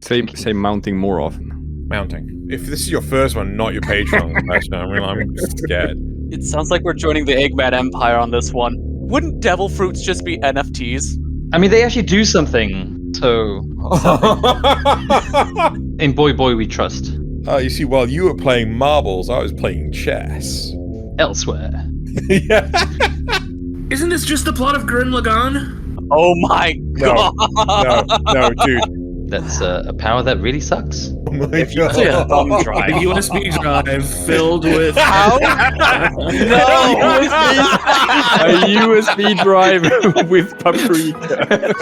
Say mounting more often. Mounting. If this is your first one, not your Patreon question, I'm scared. It sounds like we're joining the Eggman Empire on this one. Wouldn't devil fruits just be NFTs? I mean, they actually do something. So, in Boy Boy We Trust. You see, while you were playing marbles, I was playing chess. Elsewhere. Yeah. Isn't this just the plot of Gurren Lagann? Oh my god! No, dude. That's a power that really sucks. Oh my If you say a thumb A drive. USB drive filled with... How? A USB drive with paprika.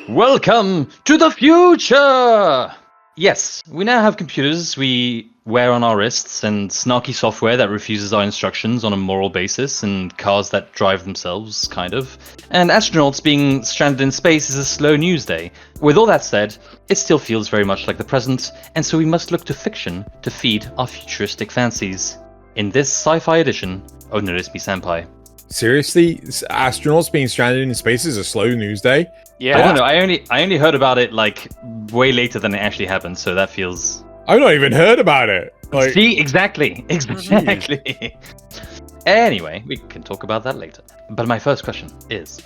Welcome to the future! Yes, we now have computers we wear on our wrists and snarky software that refuses our instructions on a moral basis and cars that drive themselves, kind of. And astronauts being stranded in space is a slow news day. With all that said, it still feels very much like the present, and so we must look to fiction to feed our futuristic fancies. In this sci-fi edition of Notice Me Senpai. Seriously? Astronauts being stranded in space is a slow news day? Yeah. I don't know, I only heard about it like way later than it actually happened, so that feels... I've not even heard about it. Like, See, exactly. Anyway, we can talk about that later. But my first question is,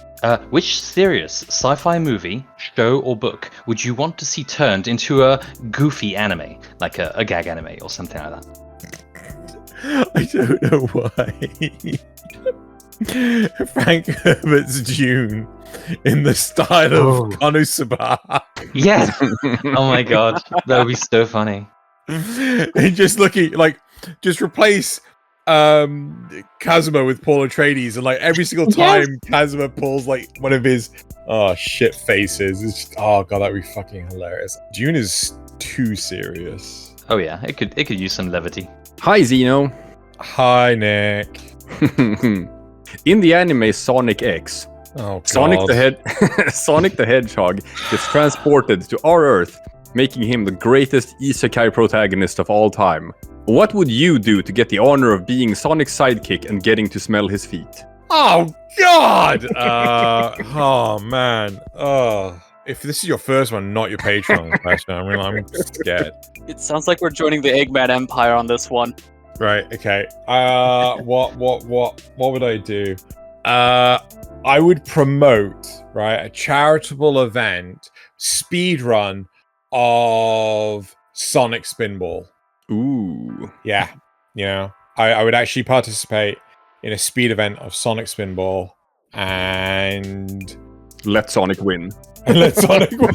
which serious sci-fi movie, show, or book would you want to see turned into a goofy anime, like a gag anime or something like that? I don't know why. Frank Herbert's Dune in the style of Konosuba. Yes! Oh my god, that would be so funny. And just looking like, just replace Kazuma with Paul Atreides, and like every single time Kazuma pulls like one of his shit faces, it's just, oh god, that'd be fucking hilarious. Dune is too serious. Oh yeah, it could use some levity. Hi, Xeno. Hi, Nick. In the anime Sonic X, Oh god. Sonic the Hedgehog gets transported to our Earth, making him the greatest isekai protagonist of all time. What would you do to get the honor of being Sonic's sidekick and getting to smell his feet? Oh god! Oh man. Oh. If this is your first one, not your Patreon question, I'm scared. It sounds like we're joining the Eggman Empire on this one. Right, okay. What would I do? I would promote, right, a charitable event, speed run of Sonic Spinball. Ooh. Yeah, you know, I would actually participate in a speed event of Sonic Spinball and Let Sonic win. let Sonic win.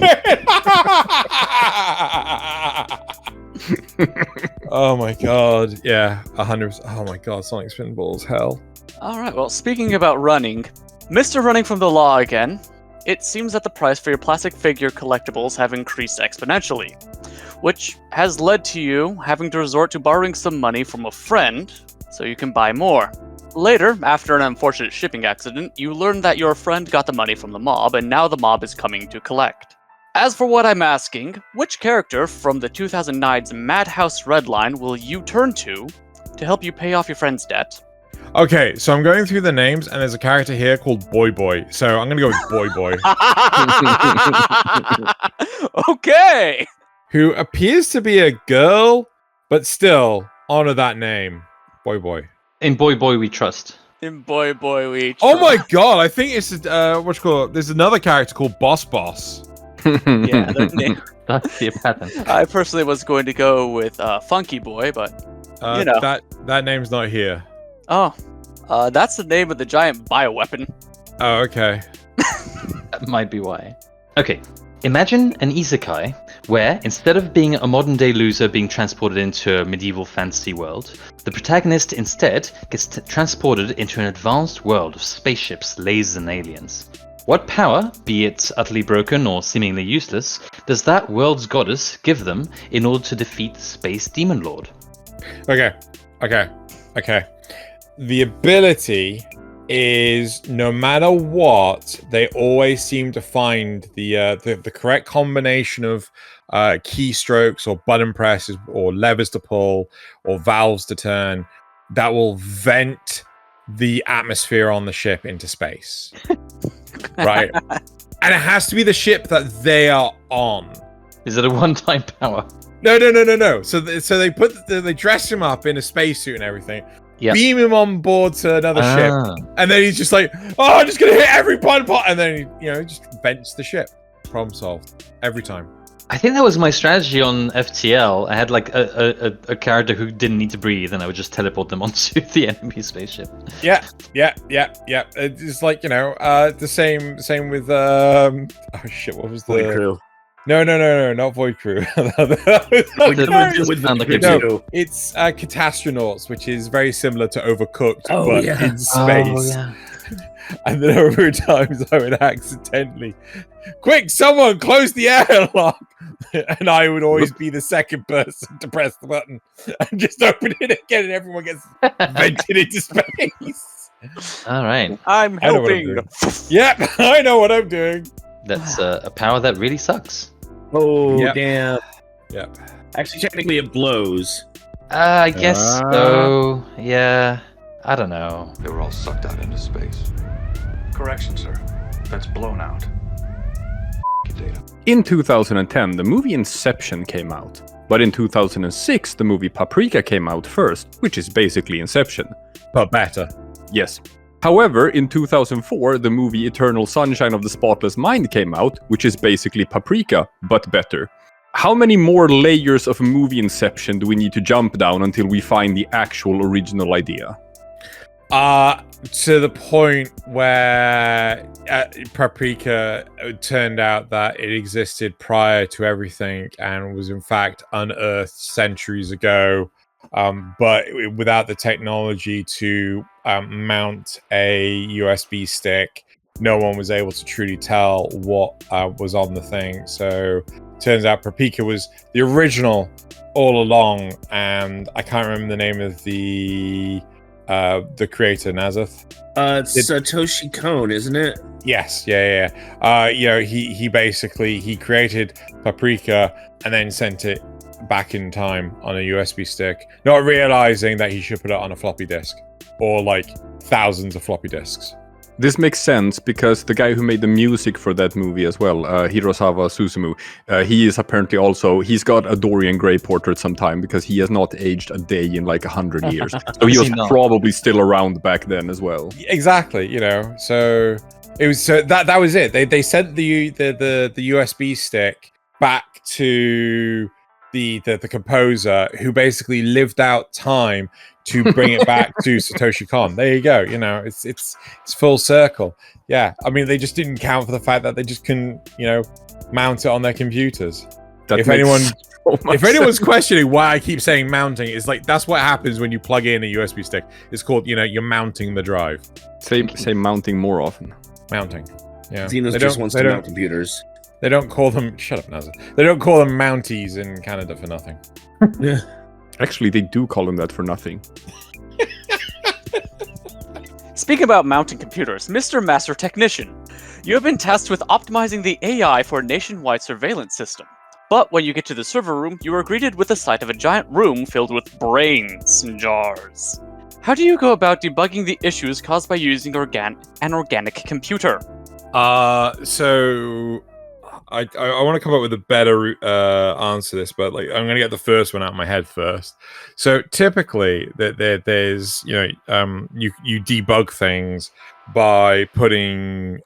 Oh my god, yeah, 100%. Oh my god, Sonic Spinball's hell. Alright, well, speaking about running, Mr. Running from the Law again, it seems that the price for your plastic figure collectibles have increased exponentially, which has led to you having to resort to borrowing some money from a friend so you can buy more. Later, after an unfortunate shipping accident, you learn that your friend got the money from the mob, and now the mob is coming to collect. As for what I'm asking, which character from the 2009's Madhouse Redline will you turn to help you pay off your friend's debt? Okay, so I'm going through the names, and there's a character here called Boy Boy, so I'm gonna go with Boy Boy. Okay! Who appears to be a girl, but still honor that name. Boy Boy. In Boy Boy We Trust. In Boy We Oh my god, I think it's what you call it? There's another character called Boss Boss. Yeah, their name. That's the pattern. I personally was going to go with Funky Boy, but you know. That name's not here. Oh, that's the name of the giant bioweapon. Oh, okay. That might be why. Okay, imagine an isekai where, instead of being a modern-day loser being transported into a medieval fantasy world, the protagonist instead gets transported into an advanced world of spaceships, lasers, and aliens. What power, be it utterly broken or seemingly useless, does that world's goddess give them in order to defeat the Space Demon Lord? Okay. The ability is no matter what, they always seem to find the correct combination of keystrokes or button presses or levers to pull or valves to turn that will vent the atmosphere on the ship into space. Right? And it has to be the ship that they are on. Is it a one-time power? No. So they dress him up in a spacesuit and everything. Yep. Beam him on board to another ship, and then he's just like, "Oh, I'm just gonna hit every button," and then he just vents the ship. Problem solved every time. I think that was my strategy on FTL. I had like a character who didn't need to breathe, and I would just teleport them onto the enemy spaceship. Yeah. It's like the same with oh shit, what was the Void Crew. No, not Void Crew. It's Catastronauts, which is very similar to Overcooked, but in space. And the number of times I would accidentally, quick, someone close the airlock, and I would always be the second person to press the button and just open it again, and everyone gets vented into space. All right, I'm helping. Yep, I know what I'm doing. That's a power that really sucks. Oh, Yep. damn. Yep. Actually, technically, it blows. I guess so. Yeah, I don't know. They were all sucked out into space. Correction, sir. That's blown out. Data. In 2010, the movie Inception came out. But in 2006, the movie Paprika came out first, which is basically Inception. But better. Yes. However, in 2004, the movie Eternal Sunshine of the Spotless Mind came out, which is basically Paprika, but better. How many more layers of movie Inception do we need to jump down until we find the actual original idea? To the point where Paprika turned out that it existed prior to everything and was in fact unearthed centuries ago, but without the technology to mount a USB stick, no one was able to truly tell what was on the thing. So turns out Paprika was the original all along, and I can't remember the name of the creator, Nazeth. It's Satoshi Kon, isn't it? Yes, yeah. He basically created Paprika and then sent it back in time on a USB stick, not realizing that he should put it on a floppy disk or like thousands of floppy disks. This makes sense because the guy who made the music for that movie as well, Hirosawa Susumu, he is apparently also, he's got a Dorian Gray portrait sometime because he has not aged a day in like 100 years. So he was probably still around back then as well. Exactly, so it was that was it. They sent the USB stick back to the composer, who basically lived out time to bring it back to Satoshi Kon. There you go. It's full circle. Yeah, I mean, they just didn't count for the fact that they just couldn't, mount it on their computers. If anyone's questioning why I keep saying mounting, it's like that's what happens when you plug in a USB stick. It's called, you're mounting the drive. Say mounting more often. Mounting. Yeah. Xenos just wants to mount computers. They don't call them. Shut up, Nazar. They don't call them Mounties in Canada for nothing. Yeah. Actually, they do call them that for nothing. Speaking about mounting computers, Mr. Master Technician, you have been tasked with optimizing the AI for a nationwide surveillance system. But when you get to the server room, you are greeted with the sight of a giant room filled with brains and jars. How do you go about debugging the issues caused by using an organic computer? So I want to come up with a better answer to this, but I'm going to get the first one out of my head first. So typically, there's you debug things by putting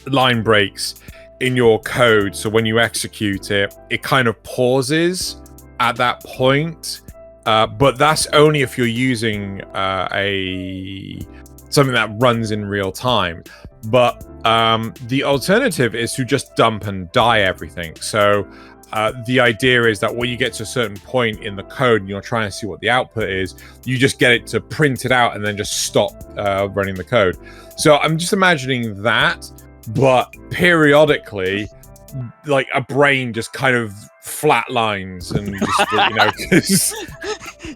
line breaks in your code. So when you execute it, it kind of pauses at that point. But that's only if you're using something that runs in real time. But the alternative is to just dump and die everything. So the idea is that when you get to a certain point in the code and you're trying to see what the output is, you just get it to print it out and then just stop running the code. So I'm just imagining that, but periodically, like a brain just kind of flatlines and just,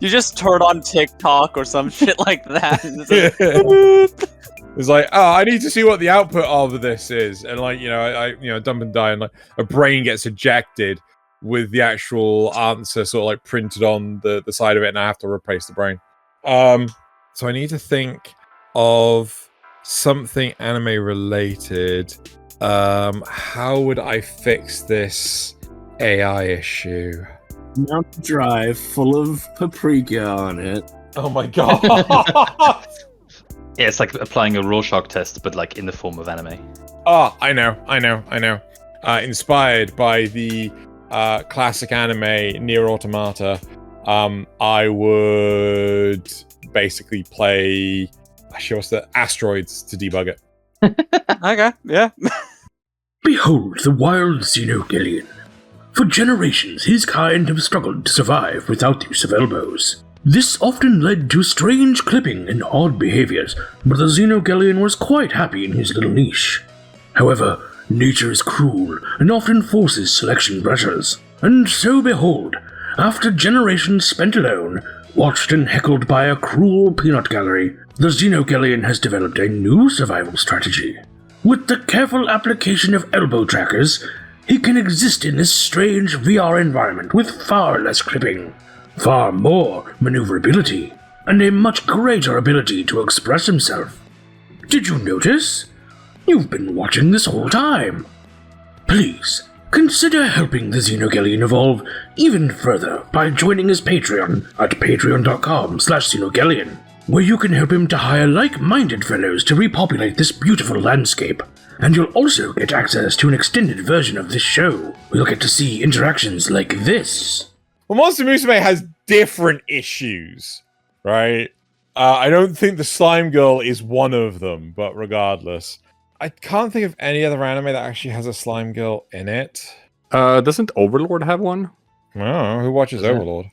You just turn on TikTok or some shit like that. And it's like, It's like, oh, I need to see what the output of this is, and like, I dump and die, and like a brain gets ejected with the actual answer sort of like printed on the side of it, and I have to replace the brain. So I need to think of something anime related. How would I fix this AI issue? Mount drive full of paprika on it. Oh my god! Yeah, it's like applying a Rorschach test, but like in the form of anime. Oh, I know. Inspired by the classic anime Nier Automata, I would basically play what's the asteroids to debug it. Okay, yeah. Behold the wild Xeno. For generations, his kind have struggled to survive without the use of elbows. This often led to strange clipping and odd behaviors, but the Xeno was quite happy in his little niche. However, nature is cruel and often forces selection pressures. And so behold, after generations spent alone, watched and heckled by a cruel peanut gallery, the Xeno has developed a new survival strategy. With the careful application of elbow trackers, he can exist in this strange VR environment with far less clipping, far more maneuverability, and a much greater ability to express himself. Did you notice? You've been watching this whole time. Please, consider helping the Xeno evolve even further by joining his Patreon at patreon.com/Xeno, where you can help him to hire like-minded fellows to repopulate this beautiful landscape. And you'll also get access to an extended version of this show. You'll get to see interactions like this. Well, Monster Musume has different issues, right? I don't think the Slime Girl is one of them, but regardless. I can't think of any other anime that actually has a Slime Girl in it. Doesn't Overlord have one? Oh, who watches Overlord?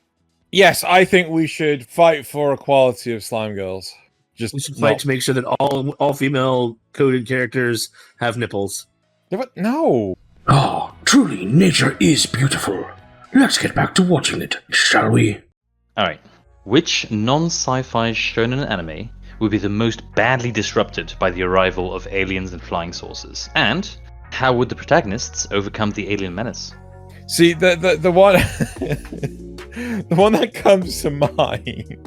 Yes, I think we should fight for equality of Slime Girls. We should fight to make sure that all female coded characters have nipples. No. Oh, truly, nature is beautiful. Let's get back to watching it, shall we? Alright. Which non-sci-fi shonen anime would be the most badly disrupted by the arrival of aliens and flying saucers? And how would the protagonists overcome the alien menace? See, the one the one that comes to mind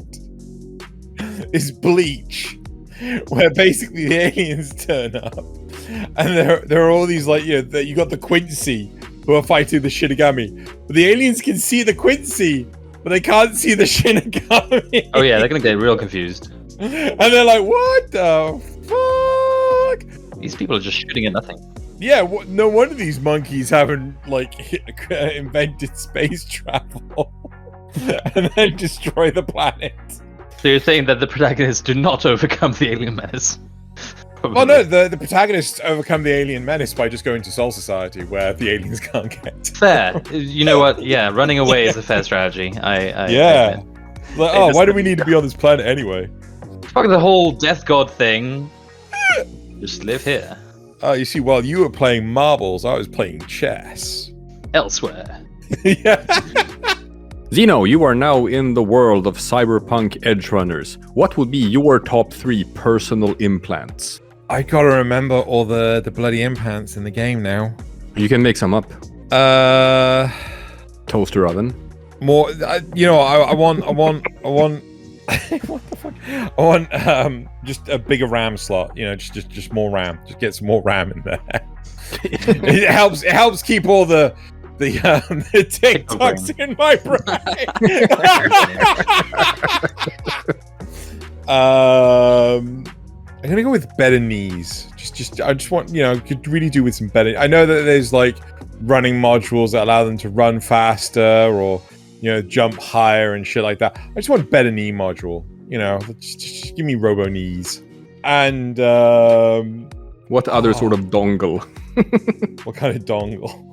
is Bleach, where basically the aliens turn up, and there are all these you got the Quincy who are fighting the Shinigami, but the aliens can see the Quincy, but they can't see the Shinigami. Oh yeah, they're gonna get real confused. And they're like, what the fuck? These people are just shooting at nothing. Yeah, no wonder these monkeys haven't invented space travel and then destroy the planet. So you're saying that the protagonists do not overcome the alien menace? Well, no, the protagonists overcome the alien menace by just going to Soul Society, where the aliens can't get. Fair. You know what? Yeah, running away is a fair strategy. Yeah. Why do we need to be on this planet anyway? Fuck the whole death god thing. Just live here. Oh, you see, while you were playing marbles, I was playing chess. Elsewhere. Yeah. Xeno, you are now in the world of cyberpunk edge runners. What would be your top 3 personal implants? I gotta remember all the bloody implants in the game now. You can make some up. Toaster oven. More, I want what the fuck? I want just a bigger RAM slot. Just more RAM. Just get some more RAM in there. It helps keep all the TikToks in my brain. I'm gonna go with better knees. I just want could really do with some better. I know that there's running modules that allow them to run faster or jump higher and shit like that. I just want a better knee module. Just give me robo knees. And what other sort of dongle? What kind of dongle?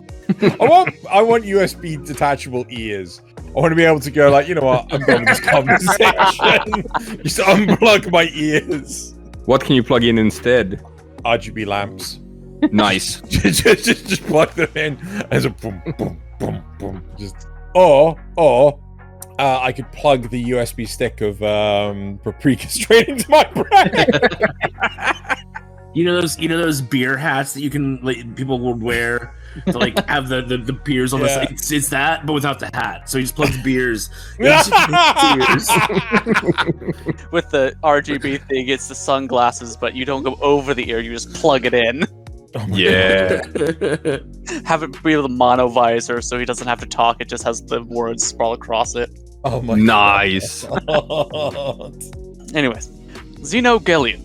I want USB detachable ears. I want to be able to go you know what, I'm done with this conversation. Just unplug my ears. What can you plug in instead? RGB lamps. Nice. just plug them in as a boom, boom, boom, boom. Or I could plug the USB stick of paprika straight into my brain. You know those beer hats that you can people would wear to have the beers on the side. It's that, but without the hat. So he just plugs beers. Beers. With the RGB thing, it's the sunglasses, but you don't go over the ear. You just plug it in. Oh Yeah. Have it be the mono visor, so he doesn't have to talk. It just has the words sprawl across it. Oh my Nice. God. Anyways, Xeno Golin.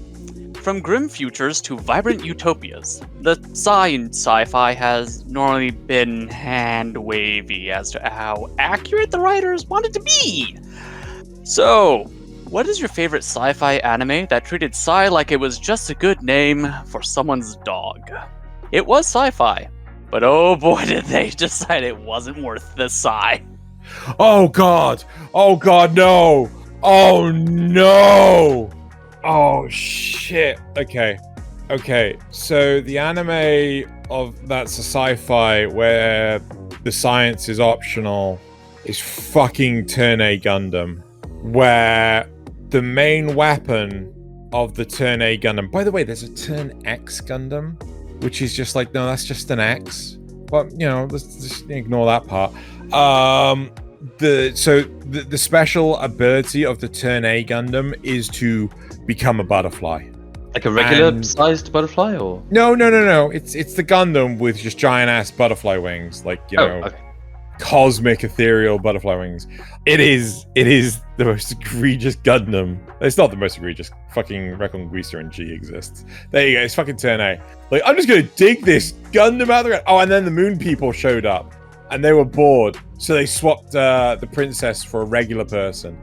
From grim futures to vibrant utopias, the sci-fi has normally been hand-wavy as to how accurate the writers want it to be. So, what is your favorite sci-fi anime that treated sci like it was just a good name for someone's dog? It was sci-fi, but oh boy did they decide it wasn't worth the sci. Oh God, no! Oh no! Oh shit. Okay. So the anime that's a sci-fi where the science is optional is fucking Turn A Gundam, where the main weapon of the Turn A Gundam. By the way, there's a Turn X Gundam, which is just no, that's just an X. But let's just ignore that part. The special ability of the Turn A Gundam is to become a butterfly. Like a regular sized butterfly, or? No. It's the Gundam with just giant ass butterfly wings, cosmic ethereal butterfly wings. It is the most egregious Gundam. It's not the most egregious. Fucking Recon Greaser and G exists. There you go. It's fucking Turn A. I'm just gonna dig this Gundam out of the ground. Oh, and then the Moon people showed up, and they were bored, so they swapped the princess for a regular person.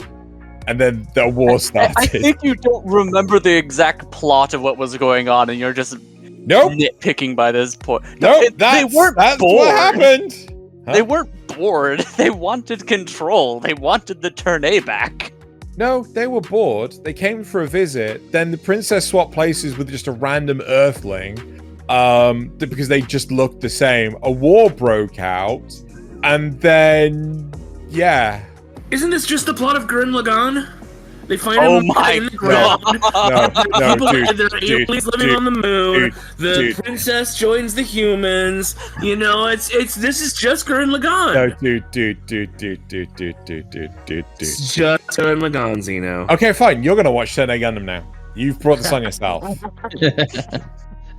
And then the war started. I think you don't remember the exact plot of what was going on, and you're just nitpicking by this point. They weren't bored. What happened. Huh? They weren't bored. They wanted control. They wanted the Turn A back. No, they were bored. They came for a visit. Then the princess swapped places with just a random Earthling, because they just looked the same. A war broke out, and then Isn't this just the plot of Gurren Lagann? They find Oh him my in the ground. No, There are aliens living on the moon. The princess joins the humans. This is just Gurren Lagann. No, dude. It's just Gurren Lagann, Xeno. Okay, fine. You're gonna watch Senpai Gundam now. You've brought this on yourself.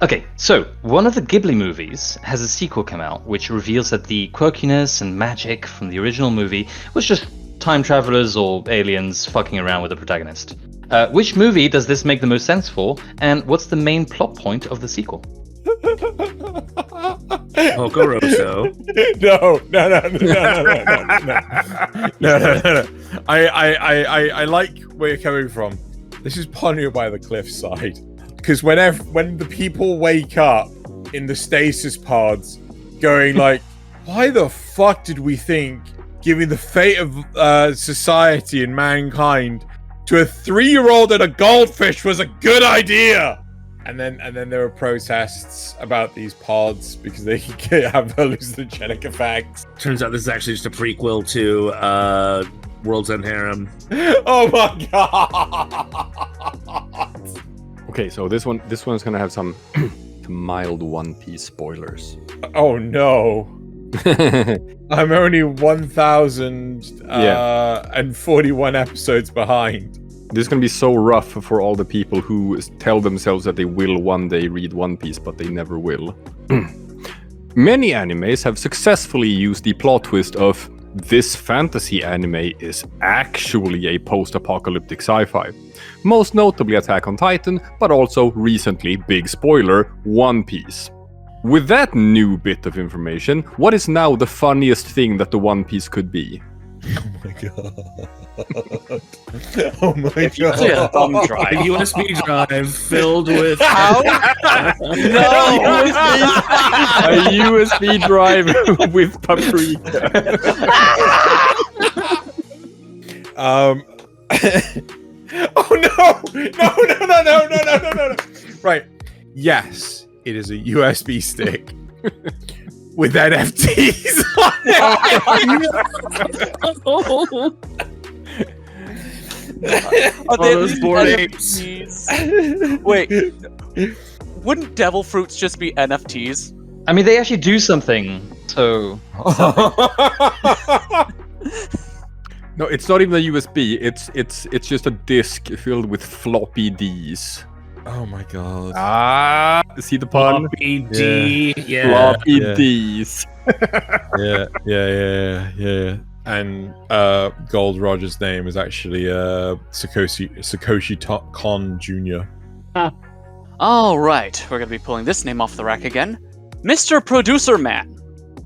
Okay, so one of the Ghibli movies has a sequel come out, which reveals that the quirkiness and magic from the original movie was just time travelers or aliens fucking around with the protagonist. Which movie does this make the most sense for, and what's the main plot point of the sequel? Pocoroso. No. I like where you're coming from. This is Ponyo by the cliffside. Because when the people wake up in the stasis pods, going why the fuck did we think giving the fate of society and mankind to a 3-year-old and a goldfish was a good idea? And then there were protests about these pods because they could have hallucinogenic effects. Turns out this is actually just a prequel to World's End Harem. Oh my god! Okay, so this one's gonna have some mild One Piece spoilers. Oh no! I'm only 1,041 episodes behind. This is gonna be so rough for all the people who tell themselves that they will one day read One Piece, but they never will. Many animes have successfully used the plot twist of this fantasy anime is actually a post-apocalyptic sci-fi. Most notably Attack on Titan, but also recently, big spoiler, One Piece. With that new bit of information, what is now the funniest thing that the One Piece could be? Oh my god. Oh my A god. thumb drive. A USB drive filled with How? A USB drive with paprika. Oh no! Right. Yes, it is a USB stick with NFTs on it. Are those bored apes. Wait, Wouldn't devil fruits just be NFTs? I mean, they actually do something. So No, it's not even a USB. It's just a disk filled with floppy Ds. Oh my god. Ah, see the pun? Floppy D. Yeah. Floppy Yeah. Ds. yeah. And Gold Roger's name is actually Satoshi Kon Jr. All right, we're gonna be pulling this name off the rack again. Mr. Producer Man.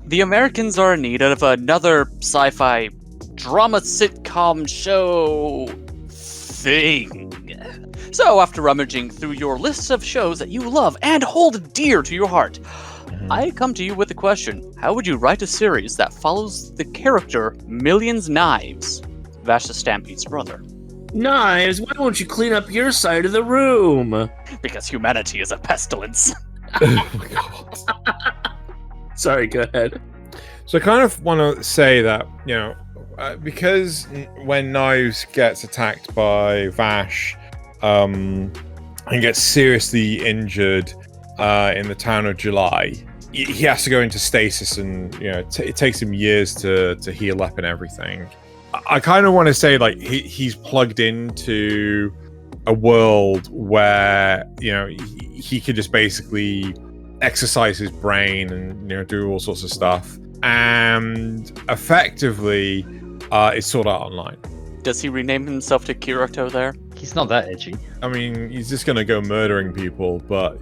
The Americans are in need of another sci-fi drama sitcom show thing. So after rummaging through your lists of shows that you love and hold dear to your heart, I come to you with the question: how would you write a series that follows the character Millions Knives, Vashta Stampede's brother? Knives, why won't you clean up your side of the room? Because humanity is a pestilence. Oh my god. Sorry, go ahead. So I kind of want to say that, because when Knives gets attacked by Vash and gets seriously injured in the town of July, he has to go into stasis, and it takes him years to heal up and everything. I kind of want to say, like, he's plugged into a world where he could just basically exercise his brain and do all sorts of stuff, and effectively it's sorted out online. Does he rename himself to Kirito there? he's not that edgy. I mean, he's just gonna go murdering people, but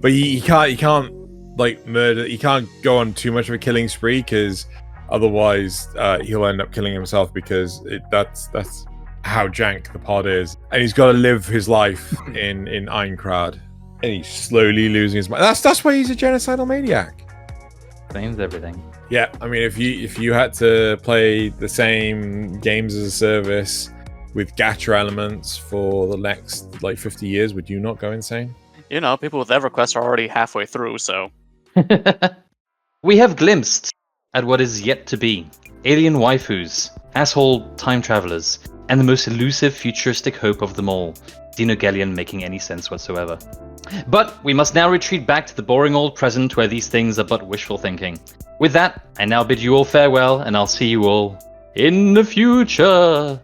but he can't like murder. He can't go on too much of a killing spree, because otherwise he'll end up killing himself, because that's how jank the pod is, and he's got to live his life in Aincrad, and he's slowly losing his mind. That's why he's a genocidal maniac. Explains everything. Yeah, I mean, if you had to play the same games as a service with gacha elements for the next 50 years, would you not go insane? You know, people with EverQuest are already halfway through, so... We have glimpsed at what is yet to be. Alien waifus, asshole time travelers, and the most elusive futuristic hope of them all, Xenogelion making any sense whatsoever. But we must now retreat back to the boring old present where these things are but wishful thinking. With that, I now bid you all farewell, and I'll see you all in the future.